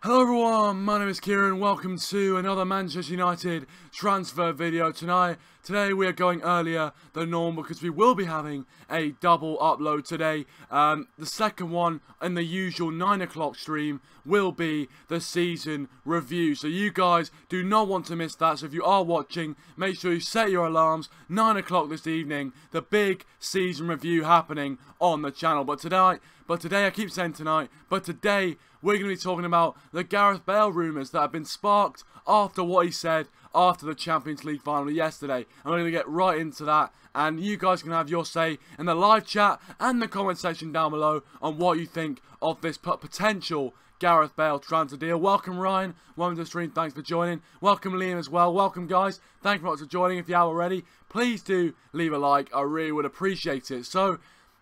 Hello everyone, my name is Kieran. Welcome to another Manchester United transfer video. Today we are going earlier than normal because we will be having a double upload today. The second one in the usual 9 o'clock stream will be the season review. So you guys do not want to miss that. So if you are watching, make sure you set your alarms. 9 o'clock this evening, the big season review happening on the channel. But today I keep saying tonight, but today we're going to be talking about the Gareth Bale rumours that have been sparked after what he said after the Champions League final yesterday. And we're going to get right into that. And you guys can have your say in the live chat and the comment section down below on what you think of this potential Gareth Bale transfer deal. Welcome Ryan, welcome to the stream, thanks for joining. Welcome Liam as well, welcome guys. Thank you very much for joining. If you have already, please do leave a like, I really would appreciate it. So,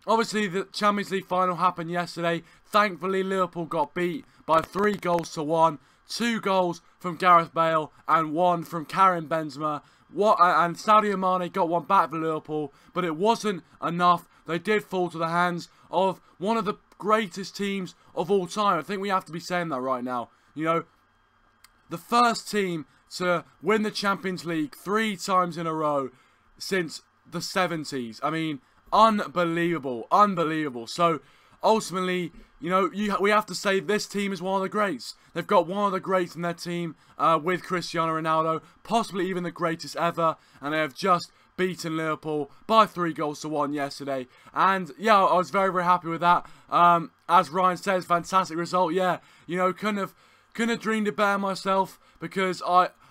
obviously, the Champions League final happened yesterday. Thankfully, Liverpool got beat by 3-1. 2 goals from Gareth Bale and 1 from Karim Benzema. And Sadio Mane got 1 back for Liverpool, but it wasn't enough. They did fall to the hands of one of the greatest teams of all time. I think we have to be saying that right now. You know, the first team to win the Champions League 3 times in a row since the 70s. I mean, unbelievable, unbelievable. So ultimately, you know, we have to say this team is one of the greats. They've got one of the greats in their team with Cristiano Ronaldo, possibly even the greatest ever, and they have just beaten Liverpool by 3-1 yesterday. And yeah, I was very, very happy with that. As Ryan says, fantastic result. Yeah, you know, couldn't have dreamed it better myself, because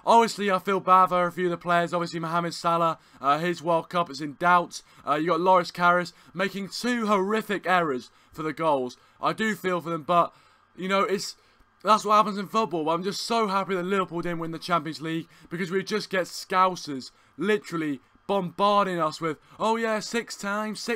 Obviously, I feel bad for a few of the players. Obviously, Mohamed Salah, his World Cup is in doubt. You got Loris Karius making 2 horrific errors for the goals. I do feel for them, but, you know, that's what happens in football. But I'm just so happy that Liverpool didn't win the Champions League, because we just get scousers literally bombarding us with, oh yeah, 6 times.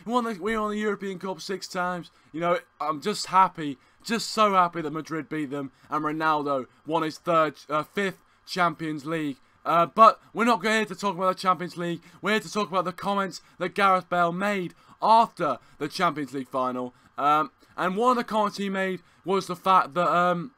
We won the European Cup 6 times. You know, I'm just happy. Just so happy that Madrid beat them and Ronaldo won his 5th Champions League. But we're not here to talk about the Champions League. We're here to talk about the comments that Gareth Bale made after the Champions League final. And one of the comments he made was the fact that,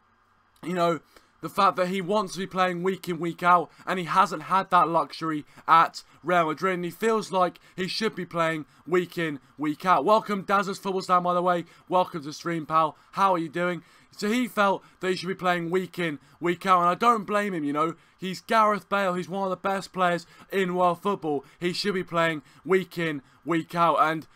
you know, the fact that he wants to be playing week in, week out, and he hasn't had that luxury at Real Madrid, and he feels like he should be playing week in, week out. Welcome, Dazza's Football Stand, by the way. Welcome to the stream, pal. How are you doing? So he felt that he should be playing week in, week out, and I don't blame him, you know. He's Gareth Bale. He's one of the best players in world football. He should be playing week in, week out, and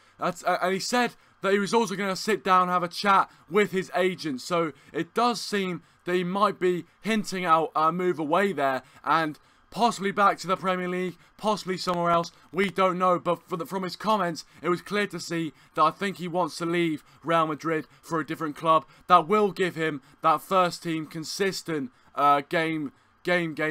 he said that he was also going to sit down and have a chat with his agent. So it does seem that he might be hinting out a move away there, and possibly back to the Premier League, possibly somewhere else. We don't know, but from his comments, it was clear to see that I think he wants to leave Real Madrid for a different club that will give him that first team consistent game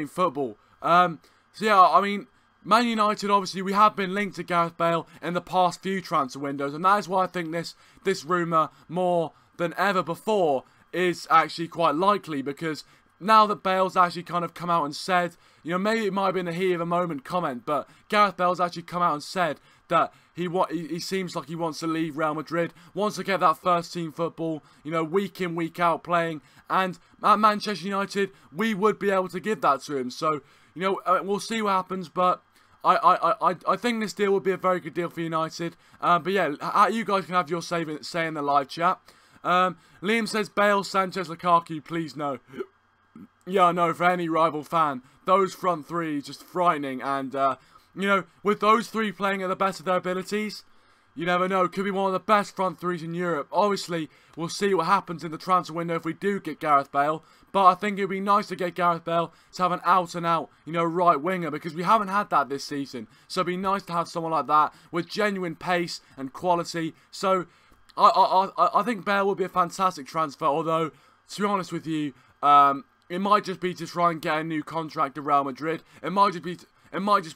football. So yeah, I mean, Man United, obviously, we have been linked to Gareth Bale in the past few transfer windows, and that is why I think this rumour, more than ever before, is actually quite likely, because now that Bale's actually kind of come out and said, you know, maybe it might have been a heat of a moment comment, but Gareth Bale's actually come out and said that he seems like he wants to leave Real Madrid, wants to get that first team football, you know, week in, week out playing, and at Manchester United, we would be able to give that to him. So, you know, we'll see what happens, but I think this deal would be a very good deal for United. But yeah, you guys can have your say in the live chat. Liam says, Bale, Sanchez, Lukaku, please no. Yeah, I know, for any rival fan, those front three just frightening. And, you know, with those 3 playing at the best of their abilities, you never know, could be one of the best front 3s in Europe. Obviously, we'll see what happens in the transfer window if we do get Gareth Bale. But I think it would be nice to get Gareth Bale to have an out-and-out, you know, right winger, because we haven't had that this season. So it'd be nice to have someone like that with genuine pace and quality. So I think Bale would be a fantastic transfer, although, to be honest with you, it might just be to try and get a new contract at Real Madrid. It might just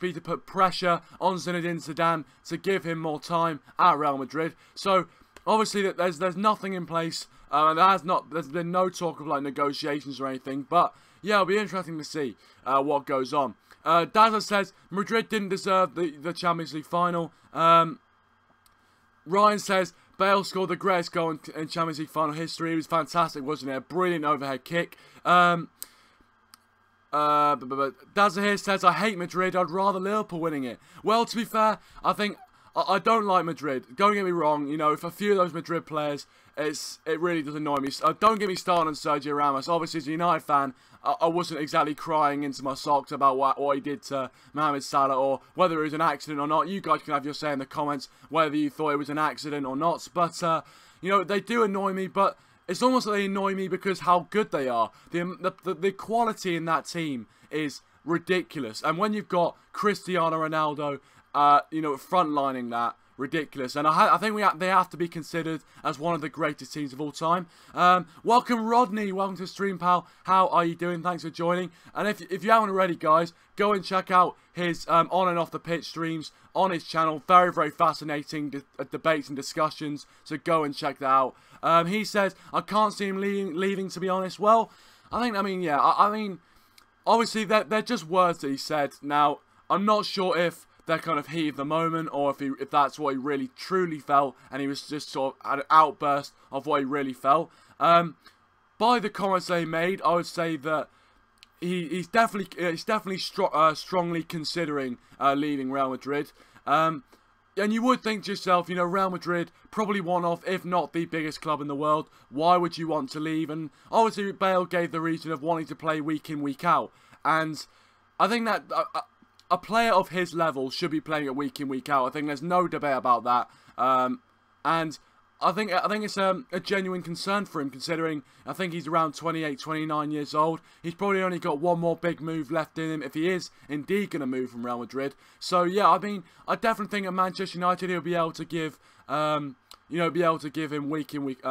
be to put pressure on Zinedine Zidane to give him more time at Real Madrid. So obviously there's nothing in place. There's been no talk of like negotiations or anything. But yeah, it'll be interesting to see what goes on. Dazza says Madrid didn't deserve the Champions League final. Ryan says Bale scored the greatest goal in Champions League final history. It was fantastic, wasn't it? A brilliant overhead kick. Dazza here says, I hate Madrid. I'd rather Liverpool winning it. Well, to be fair, I think I don't like Madrid. Don't get me wrong. You know, if a few of those Madrid players, it really does annoy me. Don't get me started on Sergio Ramos. Obviously, as a United fan, I wasn't exactly crying into my socks about what he did to Mohamed Salah, or whether it was an accident or not. You guys can have your say in the comments whether you thought it was an accident or not. But you know, they do annoy me. But it's almost like they annoy me because how good they are. The quality in that team is ridiculous. And when you've got Cristiano Ronaldo, you know, frontlining that, ridiculous. And I think they have to be considered as one of the greatest teams of all time. Welcome, Rodney. Welcome to the stream, pal. How are you doing? Thanks for joining. And if you haven't already, guys, go and check out his on and off the pitch streams on his channel. Very, very fascinating debates and discussions. So go and check that out. He says, I can't see him leaving, to be honest. Well, I mean, obviously, they're just words that he said. Now, I'm not sure if they're kind of heat of the moment, or if that's what he really truly felt, and he was just sort of an outburst of what he really felt. By the comments they made, I would say that he's definitely strongly considering leaving Real Madrid. And you would think to yourself, you know, Real Madrid, probably one of, if not the biggest club in the world. Why would you want to leave? And obviously Bale gave the reason of wanting to play week in, week out. And I think that a player of his level should be playing it week in, week out. I think there's no debate about that. And I think it's a genuine concern for him, considering I think he's around 28, 29 years old. He's probably only got one more big move left in him if he is indeed going to move from Real Madrid. So yeah, I mean, I definitely think at Manchester United he'll be able to give, you know, him week in, week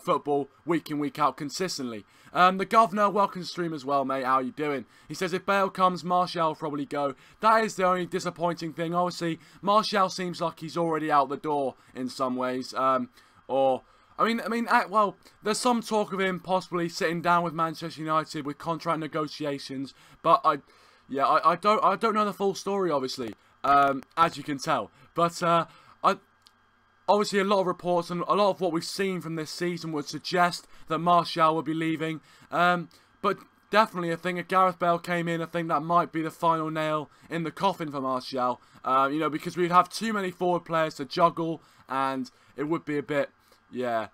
football week in, week out consistently. The Governor, welcome to stream as well, mate. How you doing? He says if Bale comes, Martial will probably go. That is the only disappointing thing. Obviously, Martial seems like he's already out the door in some ways. Well, there's some talk of him possibly sitting down with Manchester United with contract negotiations, but I don't know the full story, obviously, as you can tell. But obviously a lot of reports and a lot of what we've seen from this season would suggest that Martial will be leaving. But definitely, I think if Gareth Bale came in, I think that might be the final nail in the coffin for Martial. You know, because we'd have too many forward players to juggle, and it would be a bit, yeah.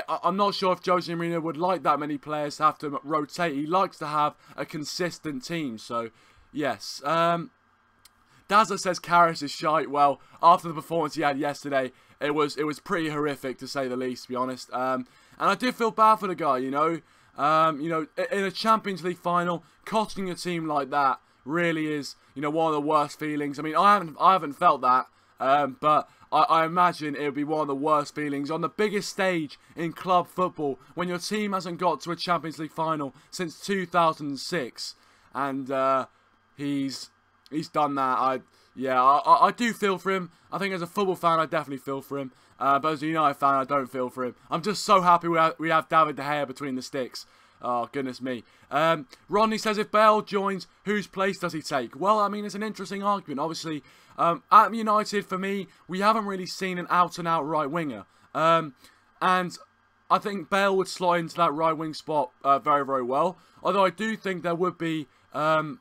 I'm not sure if Jose Mourinho would like that many players to have to rotate. He likes to have a consistent team, so yes. Dazza says Karras is shite. Well, after the performance he had yesterday, it was pretty horrific, to say the least, to be honest. And I did feel bad for the guy, you know. You know, in a Champions League final, costing a team like that really is, you know, one of the worst feelings. I mean, I haven't felt that, but I imagine it would be one of the worst feelings on the biggest stage in club football when your team hasn't got to a Champions League final since 2006, and he's done that. I do feel for him. I think as a football fan, I definitely feel for him. But as a United fan, I don't feel for him. I'm just so happy we have David De Gea between the sticks. Oh, goodness me. Rodney says, if Bale joins, whose place does he take? Well, I mean, it's an interesting argument. Obviously, at United, for me, we haven't really seen an out-and-out right winger. And I think Bale would slot into that right wing spot very, very well. Although I do think there would be a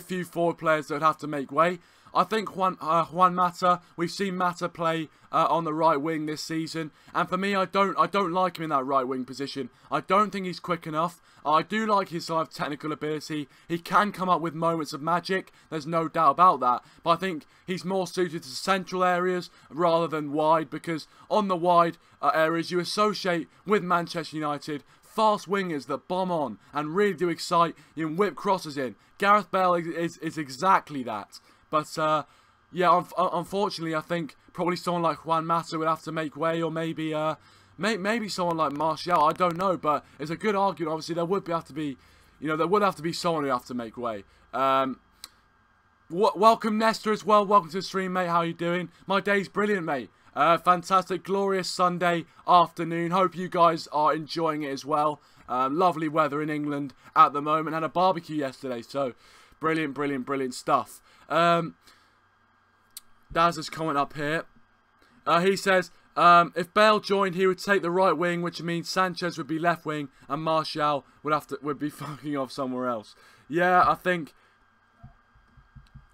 few forward players that would have to make way. I think Juan Mata, we've seen Mata play on the right wing this season, and for me, I don't like him in that right wing position. I don't think he's quick enough. I do like his sort of technical ability. He can come up with moments of magic. There's no doubt about that. But I think he's more suited to central areas rather than wide, because on the wide areas you associate with Manchester United fast wingers that bomb on and really do excite. You can whip crosses in. Gareth Bale is exactly that. But, yeah, unfortunately, I think probably someone like Juan Mata would have to make way, or maybe someone like Martial. I don't know, but it's a good argument. Obviously, there would have to be someone who have to make way. Welcome, Nestor, as well. Welcome to the stream, mate. How you doing? My day's brilliant, mate. Fantastic, glorious Sunday afternoon. Hope you guys are enjoying it as well. Lovely weather in England at the moment. Had a barbecue yesterday, so brilliant, brilliant, brilliant stuff. Daz's comment up here. He says, if Bale joined, he would take the right wing, which means Sanchez would be left wing and Martial would be fucking off somewhere else. Yeah, I think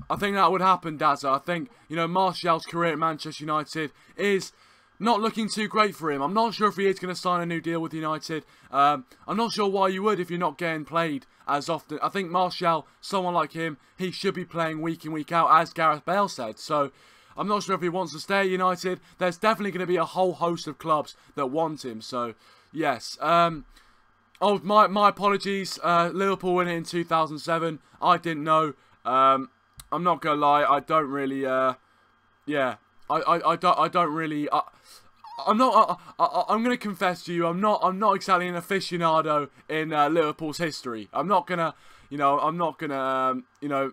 that would happen, Dazza. I think, you know, Martial's career at Manchester United is not looking too great for him. I'm not sure if he is going to sign a new deal with United. I'm not sure why you would if you're not getting played as often. I think Martial, someone like him, he should be playing week in, week out, as Gareth Bale said. So I'm not sure if he wants to stay at United. There's definitely going to be a whole host of clubs that want him. So, yes. Oh, my apologies. Liverpool win it in 2007. I didn't know. I'm not going to lie. I don't really... yeah. I don't really... I'm going to confess to you. I'm not exactly an aficionado in Liverpool's history. I'm not gonna, you know,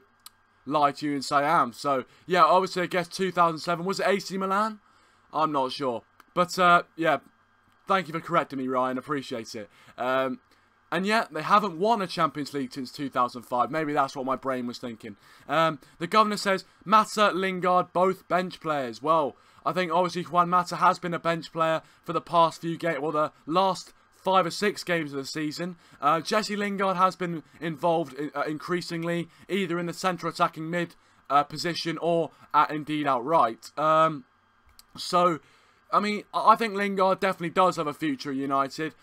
lie to you and say I am. So yeah, obviously I guess 2007 was it AC Milan? I'm not sure, but yeah, thank you for correcting me, Ryan. Appreciate it. And yet they haven't won a Champions League since 2005. Maybe that's what my brain was thinking. The governor says Mata, Lingard, both bench players. Well, I think obviously Juan Mata has been a bench player for the past few games, or the last 5 or 6 games of the season. Jesse Lingard has been involved increasingly, either in the central attacking mid position or indeed outright. So, I mean, I think Lingard definitely does have a future at United.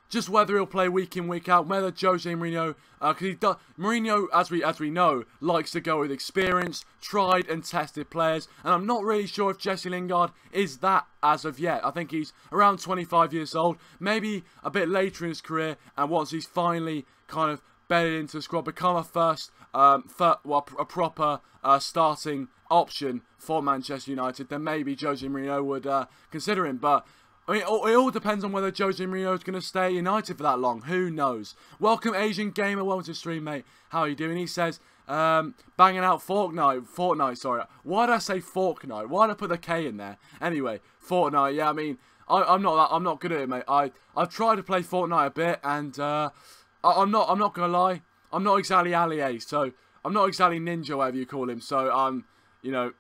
Just whether he'll play week in, week out, whether Jose Mourinho, because Mourinho, as we know, likes to go with experienced, tried and tested players, and I'm not really sure if Jesse Lingard is that as of yet. I think he's around 25 years old, maybe a bit later in his career, and once he's finally kind of bedded into the squad, become a a proper starting option for Manchester United, then maybe Jose Mourinho would consider him, but I mean, it all depends on whether Jose Mourinho is going to stay at United for that long. Who knows? Welcome, Asian Gamer. Welcome to the stream, mate. How are you doing? He says, banging out Fortnite, sorry. Why did I say Fortnite? Why did I put the K in there? Anyway, Fortnite, yeah, I mean, I'm not good at it, mate. I've tried to play Fortnite a bit, and I'm not going to lie. I'm not exactly Ali, so I'm not exactly Ninja, whatever you call him. So, you know,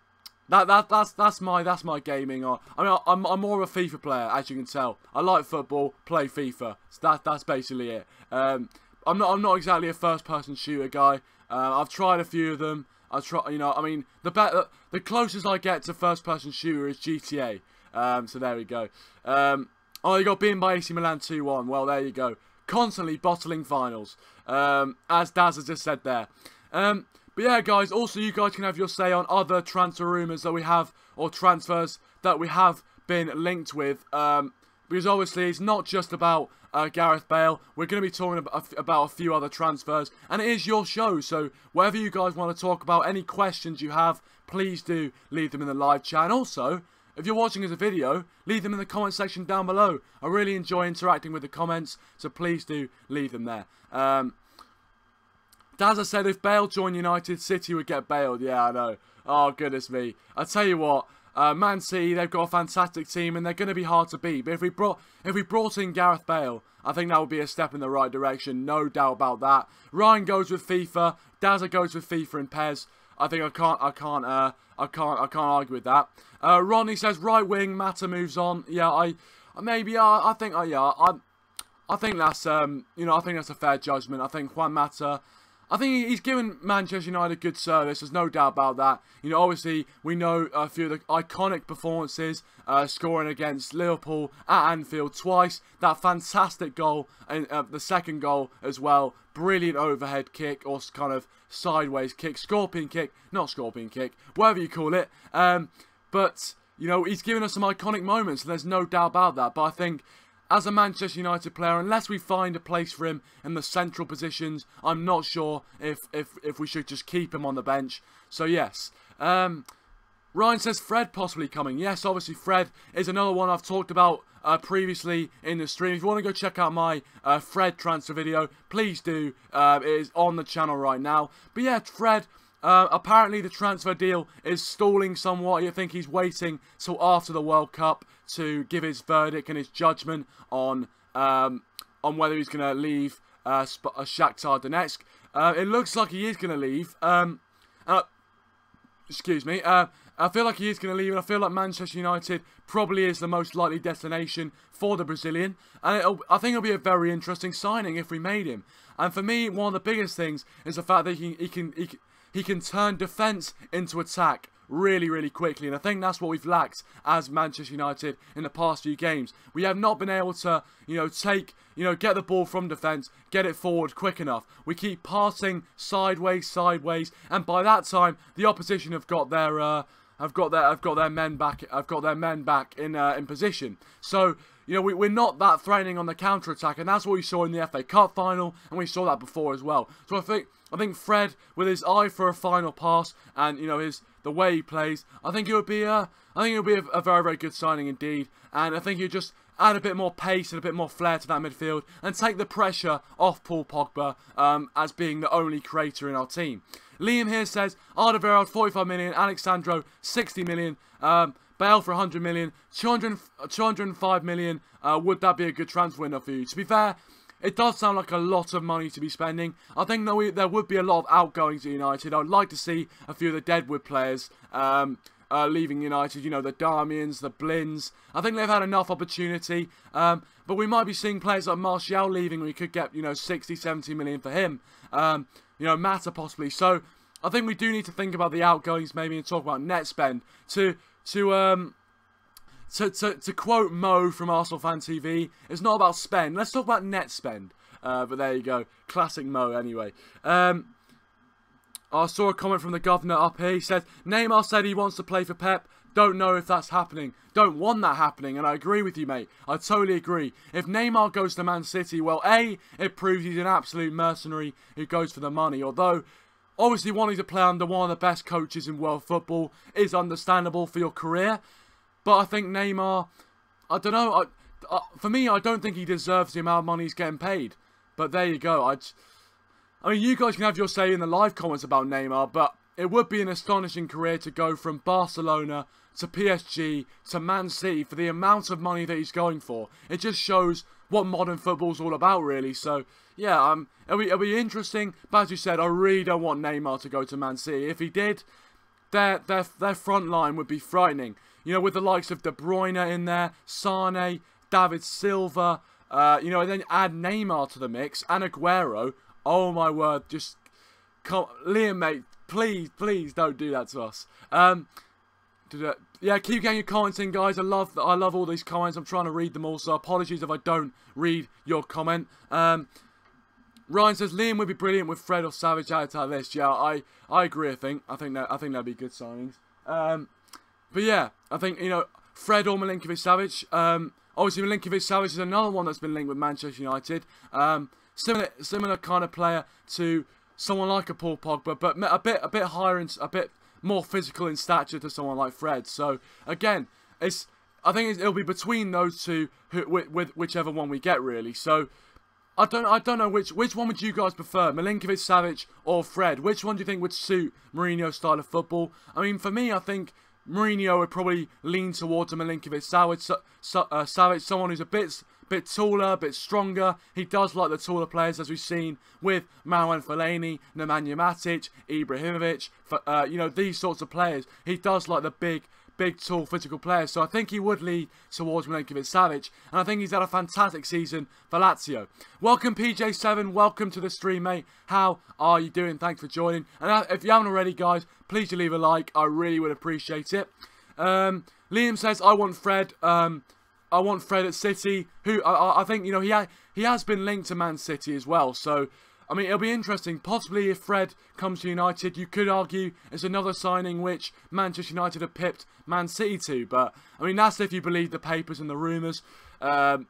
that's my gaming. I mean, I'm more of a FIFA player, as you can tell. I like football, play FIFA. So that's basically it. I'm not exactly a first-person shooter guy. I've tried a few of them. You know, I mean, the closest I get to first-person shooter is GTA. So there we go. Oh, you got beaten by AC Milan 2-1. Well, there you go. Constantly bottling finals, as Daz has just said there. But yeah, guys, also you guys can have your say on other transfer rumours that we have, or transfers that we have been linked with, because obviously it's not just about Gareth Bale. We're going to be talking about a few other transfers, and it is your show, so whatever you guys want to talk about, any questions you have, please do leave them in the live chat. And also, if you're watching as a video, leave them in the comment section down below. I really enjoy interacting with the comments, so please do leave them there. Dazza said if Bale joined United, City would get bailed. Yeah, I know. Oh, goodness me. I tell you what, Man City, they've got a fantastic team and they're going to be hard to beat. But if we brought in Gareth Bale, I think that would be a step in the right direction. No doubt about that. Ryan goes with FIFA. Dazza goes with FIFA and Pez. I think I can't argue with that. Ronnie says right wing, Mata moves on. Yeah, I think that's you know, I think that's a fair judgment. I think Juan Mata, I think he's given Manchester United good service. There's no doubt about that. You know, obviously, we know a few of the iconic performances, scoring against Liverpool at Anfield twice. That fantastic goal, and the second goal as well. Brilliant overhead kick, or kind of sideways kick, scorpion kick, not scorpion kick, whatever you call it. But, you know, he's given us some iconic moments, and there's no doubt about that. But I think, as a Manchester United player, unless we find a place for him in the central positions, I'm not sure if we should just keep him on the bench. So yes. Ryan says Fred possibly coming. Yes, obviously Fred is another one I've talked about previously in the stream. If you want to go check out my Fred transfer video, please do. It is on the channel right now. But yeah, Fred, apparently the transfer deal is stalling somewhat. I think he's waiting till after the World Cup to give his verdict and his judgment on whether he's going to leave Shakhtar Donetsk. It looks like he is going to leave. excuse me. I feel like he is going to leave, and I feel like Manchester United probably is the most likely destination for the Brazilian. And I think it'll be a very interesting signing if we made him. And for me, one of the biggest things is the fact that he can turn defence into attack really, really quickly. And I think that's what we've lacked as Manchester United in the past few games. We have not been able to, get the ball from defence, get it forward quick enough. We keep passing sideways, and by that time, the opposition have got their men back in position. So, we're not that threatening on the counter-attack, and that's what we saw in the FA Cup final, and we saw that before as well. So I think Fred, with his eye for a final pass, and the way he plays, I think it would be a very, very good signing indeed. And I think he'd just add a bit more pace and a bit more flair to that midfield, and take the pressure off Paul Pogba as being the only creator in our team. Liam here says, Alderweireld 45 million, Alexandro 60 million, Bale for 100 million, 205 million. Would that be a good transfer window for you? To be fair, it does sound like a lot of money to be spending. I think there would be a lot of outgoings at United. I would like to see a few of the Deadwood players leaving United. The Darmians, the Blins. I think they've had enough opportunity. But we might be seeing players like Martial leaving. We could get 60, 70 million for him. Mata possibly. So I think we do need to think about the outgoings maybe and talk about net spend. To quote Mo from Arsenal Fan TV, it's not about spend. Let's talk about net spend. But there you go. Classic Mo anyway. I saw a comment from the governor up here. He said, Neymar said he wants to play for Pep. Don't know if that's happening. Don't want that happening. And I agree with you, mate. I totally agree. If Neymar goes to Man City, well, A, it proves he's an absolute mercenary who goes for the money. Although, obviously wanting to play under one of the best coaches in world football is understandable for your career. But I think Neymar, I don't know. For me, I don't think he deserves the amount of money he's getting paid. But there you go. I mean, you guys can have your say in the live comments about Neymar, but it would be an astonishing career to go from Barcelona to PSG to Man City for the amount of money that he's going for. It just shows what modern football's all about, really. So, yeah, it'll be interesting. But as you said, I really don't want Neymar to go to Man City. If he did, their front line would be frightening. With the likes of De Bruyne in there, Sane, David Silva, and then add Neymar to the mix, and Aguero. Oh my word, just come, Liam, mate, please don't do that to us. Yeah, keep getting your comments in, guys. I love all these comments. I'm trying to read them all, so apologies if I don't read your comment. Ryan says Liam would be brilliant with Fred or Savage out of that list. Yeah, I agree. I think that'd be good signings. But yeah, I think Fred or Milinkovic-Savic. Obviously Milinkovic-Savic is another one that's been linked with Manchester United. Similar kind of player to someone like a Paul Pogba, but a bit higher and a bit more physical in stature to someone like Fred. So again, I think it'll be between those two, with whichever one we get, really. So I don't know which one would you guys prefer, Milinkovic-Savic or Fred? Which one do you think would suit Mourinho's style of football? I mean, for me, I think Mourinho would probably lean towards a Milinkovic-Savic, someone who's a bit taller, a bit stronger. He does like the taller players, as we've seen with Marouane Fellaini, Nemanja Matic, Ibrahimovic, these sorts of players. He does like the big, tall, physical players. So I think he would lead towards Milinkovic-Savic, and I think he's had a fantastic season for Lazio. Welcome, PJ7. Welcome to the stream, mate. How are you doing? Thanks for joining. And if you haven't already, guys, please do leave a like. I really would appreciate it. Liam says, I want Fred. I want Fred at City, who I think, he has been linked to Man City as well. So, I mean, it'll be interesting. Possibly if Fred comes to United, you could argue it's another signing which Manchester United have pipped Man City to. But, I mean, that's if you believe the papers and the rumours. Dazzler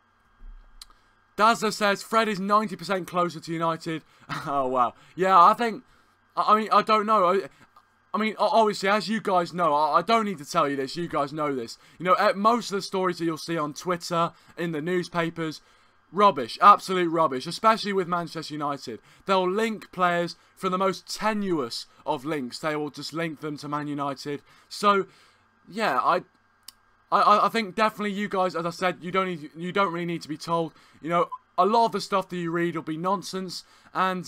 says, Fred is 90% closer to United. Oh, wow. Yeah, I don't know. I mean, obviously, as you guys know, I don't need to tell you this. You guys know this. Most of the stories that you'll see on Twitter, in the newspapers, rubbish. Absolute rubbish. Especially with Manchester United. They'll link players from the most tenuous of links. They will just link them to Man United. So, yeah, I think definitely you guys, as I said, you don't really need to be told. A lot of the stuff that you read will be nonsense. And,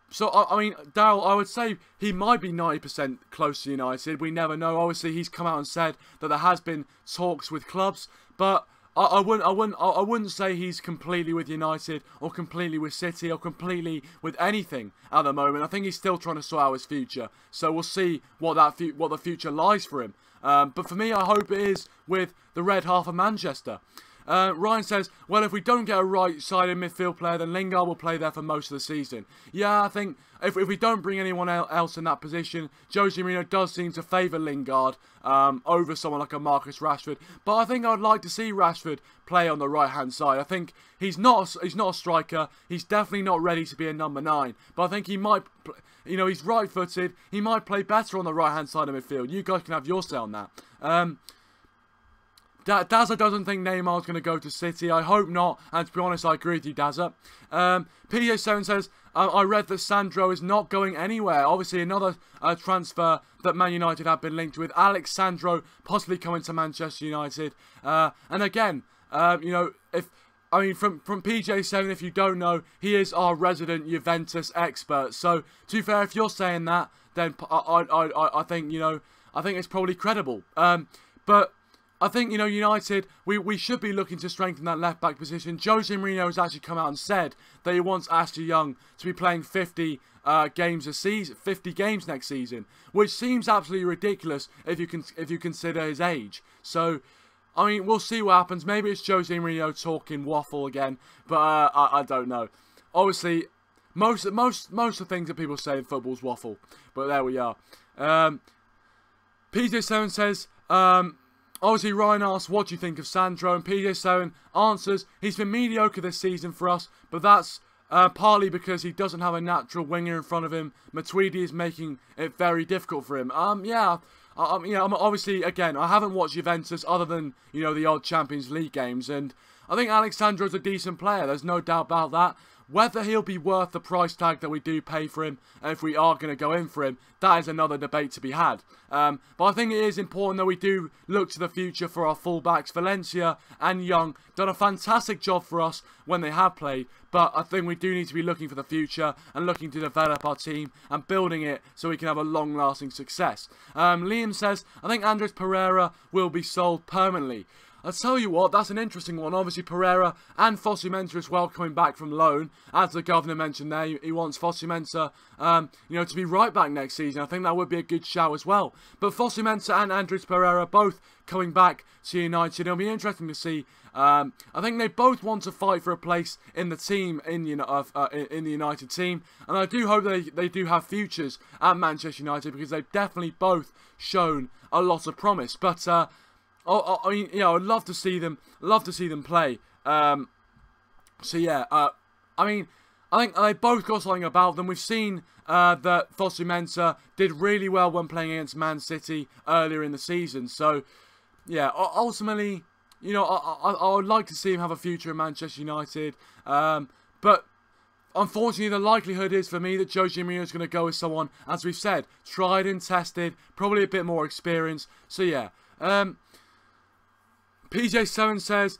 So, I mean, Daryl, I would say he might be 90% close to United. We never know. Obviously, he's come out and said that there has been talks with clubs, but I wouldn't say he's completely with United or completely with City or completely with anything at the moment. I think he's still trying to sort out his future. So we'll see what the future lies for him. But for me, I hope it is with the red half of Manchester. Ryan says, well, if we don't get a right-sided midfield player, then Lingard will play there for most of the season. Yeah, I think if we don't bring anyone else in that position, Jose Mourinho does seem to favour Lingard over someone like a Marcus Rashford. But I think I'd like to see Rashford play on the right-hand side. I think he's not a striker. He's definitely not ready to be a number 9. But I think he might, you know, he's right-footed. He might play better on the right-hand side of midfield. You guys can have your say on that. Dazza doesn't think Neymar's going to go to City. I hope not. And to be honest, I agree with you, Dazza. PJ7 says, I read that Sandro is not going anywhere. Obviously, another transfer that Man United have been linked with. Alex Sandro possibly coming to Manchester United. And again, you know, from PJ7, if you don't know, he is our resident Juventus expert. So, to be fair, if you're saying that, then I think, you know, I think it's probably credible. But I think, you know, United, we should be looking to strengthen that left-back position. Jose Mourinho has actually come out and said that he wants Ashley Young to be playing 50 games next season, which seems absolutely ridiculous if you consider his age. So, I mean, we'll see what happens. Maybe it's Jose Mourinho talking waffle again, but I don't know. Obviously, most of the things that people say in football's waffle, but there we are. PJ7 says, obviously, Ryan asks, what do you think of Sandro? And PJ7 answers, he's been mediocre this season for us, but that's partly because he doesn't have a natural winger in front of him. Matuidi is making it very difficult for him. Yeah, you know, obviously, again, I haven't watched Juventus other than, you know, the odd Champions League games, and I think Alex Sandro's a decent player. There's no doubt about that. Whether he'll be worth the price tag that we do pay for him, and if we are going to go in for him, that is another debate to be had. But I think it is important that we do look to the future for our fullbacks. Valencia and Young done a fantastic job for us when they have played, but I think we do need to be looking for the future and looking to develop our team and building it so we can have a long-lasting success. Liam says, I think Andres Pereira will be sold permanently. I'll tell you what, that's an interesting one. Obviously, Pereira and Fosu Mensah as well coming back from loan. As the governor mentioned there, he wants Fosu Mensah, you know, to be right back next season. I think that would be a good shout as well. But Fosu Mensah and Andres Pereira both coming back to United. It'll be interesting to see. I think they both want to fight for a place in the team, in the United team. And I do hope they do have futures at Manchester United, because they've definitely both shown a lot of promise. But I mean, you know, I'd love to see them play. So yeah, I mean, I think they both got something about them. We've seen that Fosu Mensah did really well when playing against Man City earlier in the season. So yeah, ultimately, you know, I would like to see him have a future in Manchester United. But unfortunately, the likelihood is for me that Jose Mourinho is going to go with someone, as we've said, tried and tested, probably a bit more experienced. So yeah. PJ7 says,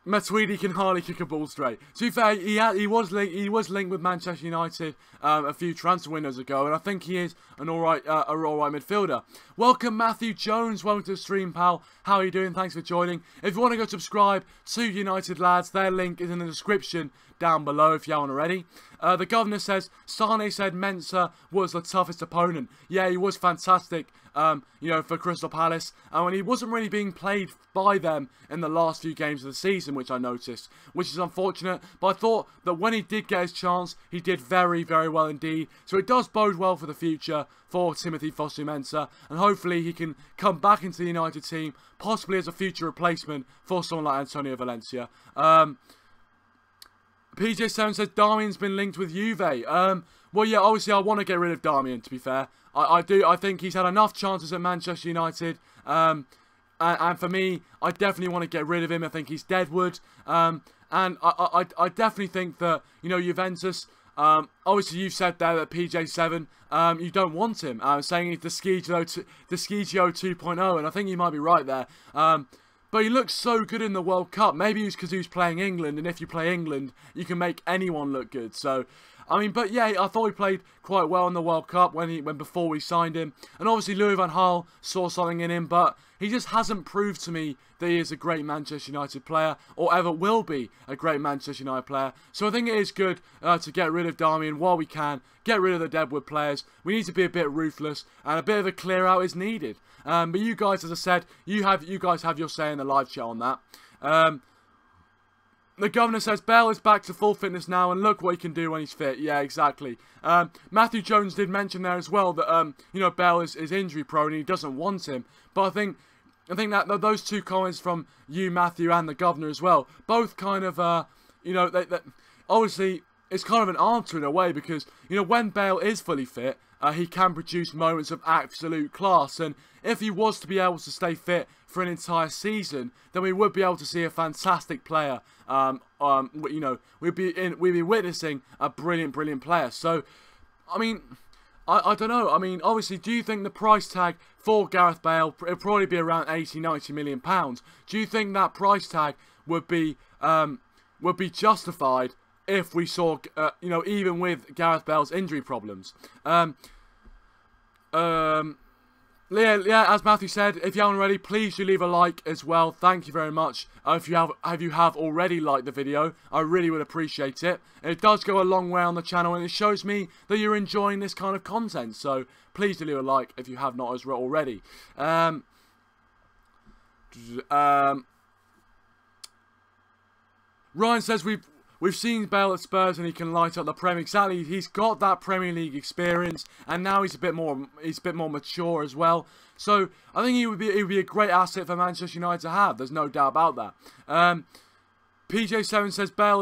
Matuidi can hardly kick a ball straight. To be fair, he was linked with Manchester United a few transfer windows ago, and I think he is an alright midfielder. Welcome Matthew Jones, welcome to the stream, pal. How are you doing? Thanks for joining. If you want to go subscribe to United Lads, their link is in the description down below if you haven't already. The governor says, Sane said Mensah was the toughest opponent. Yeah, he was fantastic, you know, for Crystal Palace. And he wasn't really being played by them in the last few games of the season, which I noticed, which is unfortunate. But I thought that when he did get his chance, he did very, very well indeed. So it does bode well for the future for Timothy Fosu Mensah. And hopefully he can come back into the United team, possibly as a future replacement for someone like Antonio Valencia. PJ7 says Darmian's been linked with Juve. Well, yeah, obviously I want to get rid of Darmian, to be fair. I do. I think he's had enough chances at Manchester United. And for me, I definitely want to get rid of him. I think he's deadwood. And I definitely think that, you know, Juventus, obviously you've said there that PJ7, you don't want him. Saying he's the Schegio 2.0, and I think you might be right there. But he looks so good in the World Cup. Maybe it's because he was playing England, and if you play England, you can make anyone look good. So, I mean, but yeah, I thought he played quite well in the World Cup when before we signed him. And obviously Louis van Gaal saw something in him, but he just hasn't proved to me that he is a great Manchester United player, or ever will be a great Manchester United player. So I think it is good to get rid of Darmian while we can, get rid of the deadwood players. We need to be a bit ruthless, and a bit of a clear out is needed. But you guys, as I said, you guys have your say in the live chat on that. The governor says Bale is back to full fitness now, and look what he can do when he's fit. Yeah, exactly. Matthew Jones did mention there as well that you know, Bale is injury prone and he doesn't want him. But I think that those two comments from you, Matthew, and the governor as well, both kind of you know, obviously it's kind of an answer in a way, because you know, when Bale is fully fit, he can produce moments of absolute class, and if he was to be able to stay fit for an entire season, then we would be able to see a fantastic player. You know, we'd be witnessing a brilliant player. So, I mean, I don't know. I mean, obviously, do you think the price tag for Gareth Bale, it'd probably be around 80-90 million pounds? Do you think that price tag would be justified if we saw, you know, even with Gareth Bale's injury problems? Yeah, as Matthew said, if you haven't already, please do leave a like as well. Thank you very much. If you have already liked the video, I really would appreciate it. It does go a long way on the channel, and it shows me that you're enjoying this kind of content. So please do leave a like if you have not as well already. Ryan says We've seen Bale at Spurs and he can light up the Premier. Exactly, he's got that Premier League experience, and now he's a bit more mature as well. So I think he would be a great asset for Manchester United to have. There's no doubt about that. PJ7 says Bale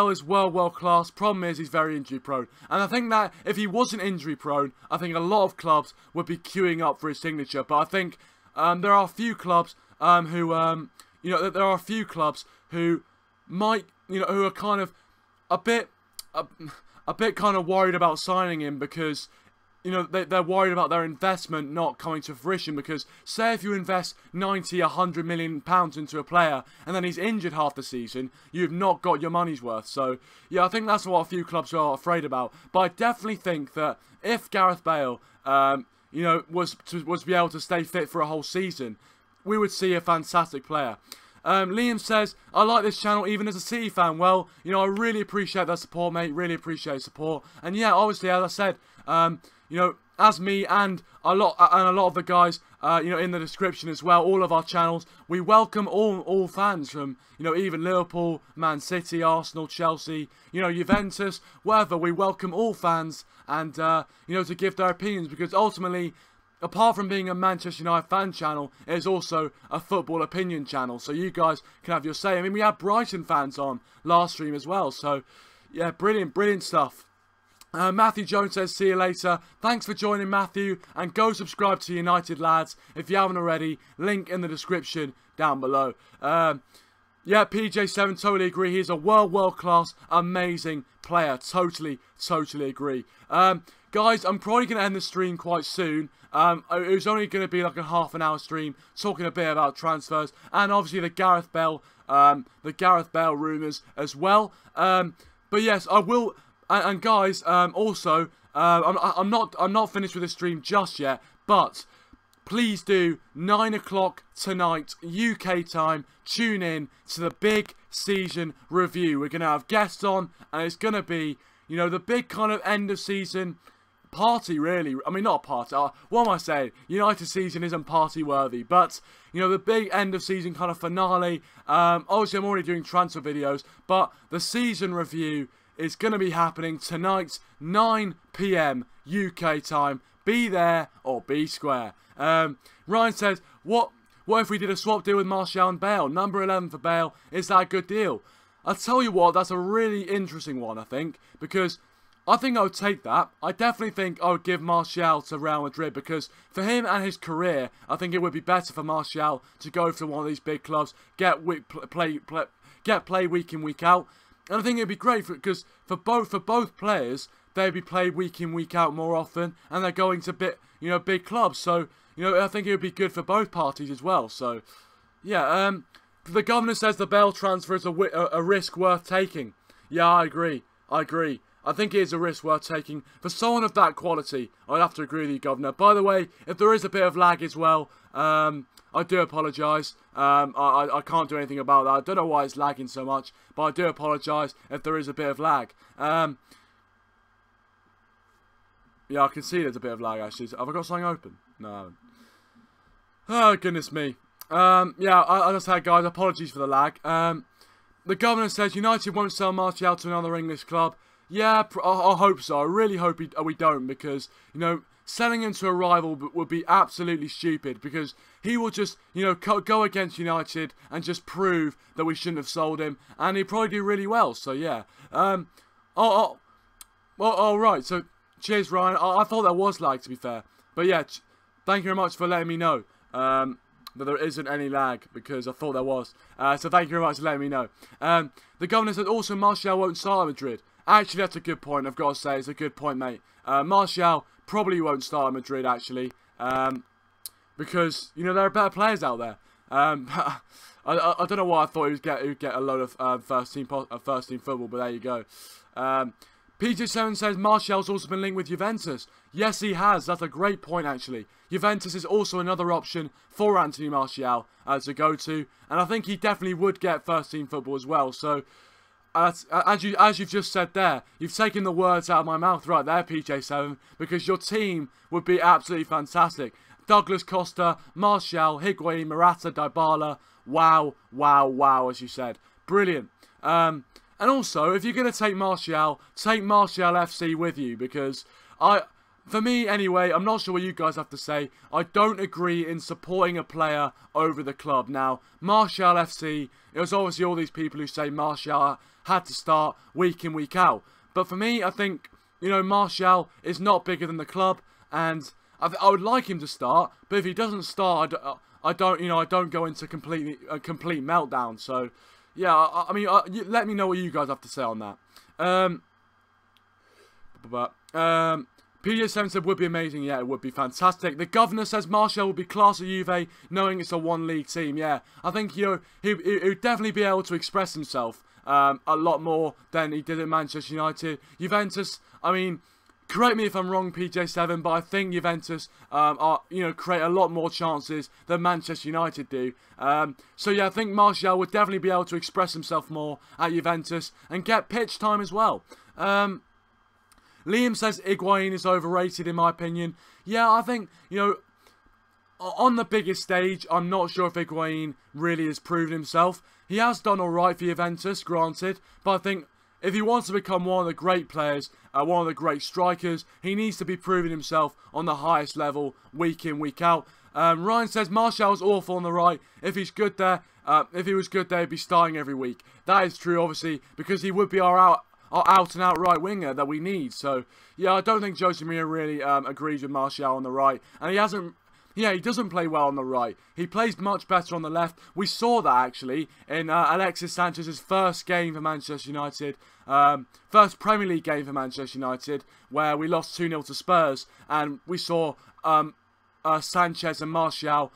is world class. Problem is he's very injury prone, and I think that if he wasn't injury prone, I think a lot of clubs would be queuing up for his signature. But I think there are a few clubs who you know, there are a few clubs who might, you know, who are kind of a bit kind of worried about signing him, because you know, they're worried about their investment not coming to fruition. Because say if you invest 90-100 million pounds into a player and then he's injured half the season, you've not got your money's worth. So yeah, I think that's what a few clubs are afraid about. But I definitely think that if Gareth Bale you know, was to be able to stay fit for a whole season, we would see a fantastic player. Liam says, I like this channel even as a City fan. Well, you know, I really appreciate that support, mate. Really appreciate support. And yeah, obviously, as I said, you know, as me and a lot of the guys, you know, in the description as well, all of our channels, we welcome all fans from, you know, even Liverpool, Man City, Arsenal, Chelsea, you know, Juventus, whatever. We welcome all fans, and you know, to give their opinions, because ultimately, apart from being a Manchester United fan channel, it is also a football opinion channel. So you guys can have your say. I mean, we had Brighton fans on last stream as well. So yeah, brilliant stuff. Matthew Jones says, see you later. Thanks for joining, Matthew, and go subscribe to United Lads if you haven't already. Link in the description down below. Yeah, PJ7, totally agree. He's a world class, amazing player. Totally agree. Guys, I'm probably going to end the stream quite soon. It was only going to be like a half an hour stream, talking a bit about transfers and obviously the Gareth Bale rumours as well. But yes, I will. And guys, also, I'm not finished with the stream just yet, but please do 9 o'clock tonight UK time. Tune in to the big season review. We're gonna have guests on, and it's gonna be, you know, the big kind of end of season party, really. I mean, not a party. What am I saying? United season isn't party worthy, but you know, the big end of season kind of finale. Obviously, I'm already doing transfer videos, but the season review is going to be happening tonight, 9 PM UK time. Be there or be square. Ryan says, what if we did a swap deal with Martial and Bale? Number 11 for Bale. Is that a good deal? I'll tell you what, that's a really interesting one, I think, because I think I would take that. I definitely think I would give Martial to Real Madrid, because for him and his career, I think it would be better for Martial to go to one of these big clubs, get play week in, week out. And I think it'd be great because for both players, they'd be played week in, week out more often, and they're going to big clubs. So, you know, I think it would be good for both parties as well. So, Yeah, the governor says the Bale transfer is a risk worth taking. Yeah, I agree. I agree. I think it is a risk worth taking. For someone of that quality, I'd have to agree with you, Governor. By the way, if there is a bit of lag as well, I do apologise. I can't do anything about that. I don't know why it's lagging so much, but I do apologise if there is a bit of lag. Yeah, I can see there's a bit of lag, actually. Have I got something open? No, I haven't. Oh, goodness me. Yeah, as I said, guys, apologies for the lag. The governor says United won't sell Martial to another English club. Yeah, I hope so. I really hope we don't, because, you know, selling him to a rival would be absolutely stupid, because he will just, you know, go against United and just prove that we shouldn't have sold him, and he'd probably do really well. So, yeah. Well, alright, so, cheers, Ryan. I thought there was lag, to be fair. But, yeah, thank you very much for letting me know. That there isn't any lag, because I thought there was. So thank you very much for letting me know. The governor said also Martial won't start at Madrid. Actually, that's a good point, I've got to say. It's a good point, mate. Martial probably won't start at Madrid, actually. Because, you know, there are better players out there. I don't know why I thought he would get a load of first team football, but there you go. PJ7 says Martial's also been linked with Juventus. Yes, he has. That's a great point, actually. Juventus is also another option for Anthony Martial to go to, and I think he definitely would get first team football as well. So, as you've just said there, you've taken the words out of my mouth right there, PJ7, because your team would be absolutely fantastic. Douglas Costa, Martial, Higuain, Morata, Dybala. Wow, wow, wow, as you said. Brilliant. And also, if you're going to take Martial FC with you, because for me anyway, I'm not sure what you guys have to say. I don't agree in supporting a player over the club. Now, Martial FC, it was obviously all these people who say Martial had to start week in, week out. But for me, I think, you know, Martial is not bigger than the club, and I would like him to start, but if he doesn't start, I don't go into a complete meltdown. So, yeah, I mean, let me know what you guys have to say on that. PJ7 said would be amazing. Yeah, it would be fantastic. The governor says Martial would be class at Juve, knowing it's a one-league team. Yeah, I think, you know, he would definitely be able to express himself a lot more than he did at Manchester United. Juventus, I mean, correct me if I'm wrong, PJ7, but I think Juventus create a lot more chances than Manchester United do. So yeah, I think Martial would definitely be able to express himself more at Juventus and get pitch time as well. Liam says Higuain is overrated in my opinion. Yeah, I think, you know, on the biggest stage, I'm not sure if Higuain really has proven himself. He has done alright for Juventus, granted, but I think if he wants to become one of the great players, one of the great strikers, he needs to be proving himself on the highest level, week in, week out. Ryan says Martial's awful on the right. If he's good there, if he was good there, he'd be starting every week. That is true, obviously, because he would be our out-and-out right winger that we need. So, yeah, I don't think Jose Mourinho really agrees with Martial on the right, and he hasn't. Yeah, he doesn't play well on the right. He plays much better on the left. We saw that, actually, in Alexis Sanchez's first game for Manchester United. First Premier League game for Manchester United, where we lost 2-0 to Spurs. And we saw Sanchez and Martial.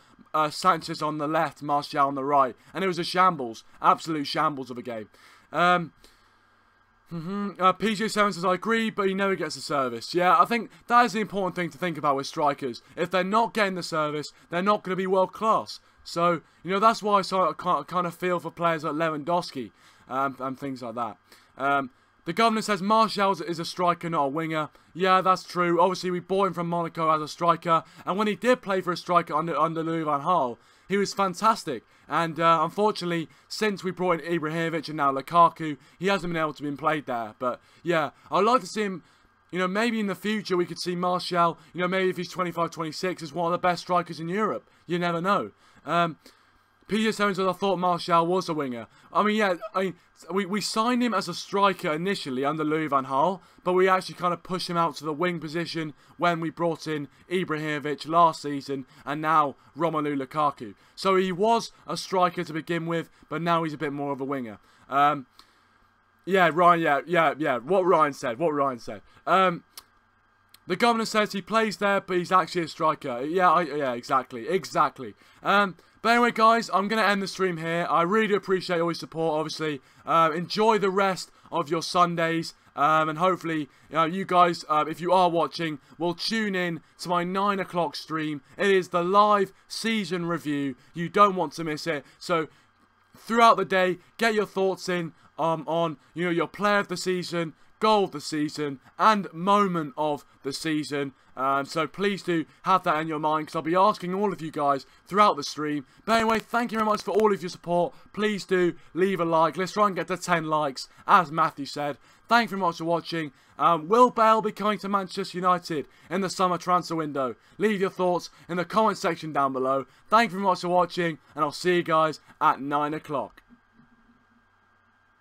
Sanchez on the left, Martial on the right. And it was a shambles. Absolute shambles of a game. PJ7 says, I agree, but he never gets the service. Yeah, I think that is the important thing to think about with strikers. If they're not getting the service, they're not going to be world class. So, you know, that's why I kind of feel for players like Lewandowski and things like that. The governor says Martial is a striker, not a winger. Yeah, that's true. Obviously, we bought him from Monaco as a striker. And when he did play for a striker under Louis van Gaal, he was fantastic. And unfortunately, since we brought in Ibrahimovic and now Lukaku, he hasn't been able to be played there. But yeah, I'd like to see him, you know, maybe in the future we could see Martial, you know, maybe if he's 25, 26, as one of the best strikers in Europe. You never know. PJ7 says I thought Martial was a winger. I mean, yeah, we signed him as a striker initially under Louis van Gaal, but we actually kind of pushed him out to the wing position when we brought in Ibrahimovic last season and now Romelu Lukaku. So he was a striker to begin with, but now he's a bit more of a winger. Yeah, Ryan, yeah, what Ryan said. The governor says he plays there, but he's actually a striker. Yeah, exactly. But anyway, guys, I'm going to end the stream here. I really do appreciate all your support, obviously. Enjoy the rest of your Sundays. And hopefully, you guys, if you are watching, will tune in to my 9 o'clock stream. It is the live season review. You don't want to miss it. So, throughout the day, get your thoughts in on, your player of the season, goal of the season, and moment of the season. So please do have that in your mind, because I'll be asking all of you guys throughout the stream. But anyway, thank you very much for all of your support. Please do leave a like. Let's try and get to 10 likes, as Matthew said. Thank you very much for watching. Will Bale be coming to Manchester United in the summer transfer window? Leave your thoughts in the comment section down below. Thank you very much for watching, and I'll see you guys at 9 o'clock.